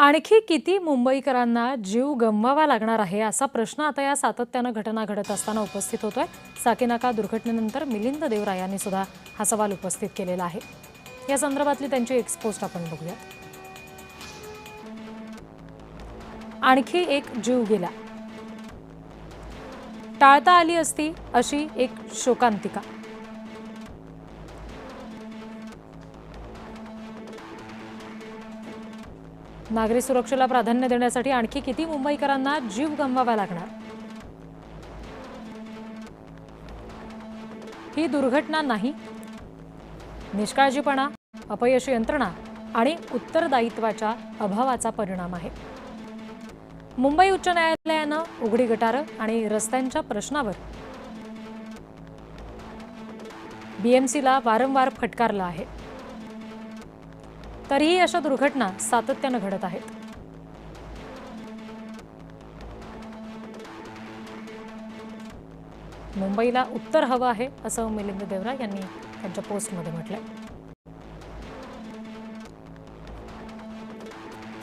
आणखी किती मुंबईकरांना जीव गमवावा लागणार आहे असा प्रश्न आता या सातत्यानं घटना घडत असताना उपस्थित होतोय। साकीनाका दुर्घटनेनंतर मिलिंद देवरा यांनी सुद्धा हा सवाल उपस्थित केलेला आहे। या संदर्भातली त्यांची एक पोस्ट आपण बघूया। आणखी एक जीव गेला, टाळता आली असती अशी एक शोकांतिका। नागरी सुरक्षेला प्राधान्य देण्यासाठी आणखी किती मुंबईकरांना जीव गमवावा लागणार। ही दुर्घटना नाही, निष्काळजीपणा, अपयशी यंत्रणा आणि उत्तरदायित्वाच्या अभावाचा परिणाम आहे। मुंबई उच्च न्यायालयानं उघडी गटारं आणि रस्त्यांच्या प्रश्नावर बीएमसीला वारंवार फटकारलं आहे, तरीही अशा दुर्घटना सातत्यानं घडत आहेत। मुंबईला उत्तर हवं आहे असं मिलिंद देवरा यांनी त्यांच्या पोस्टमध्ये म्हटलंय।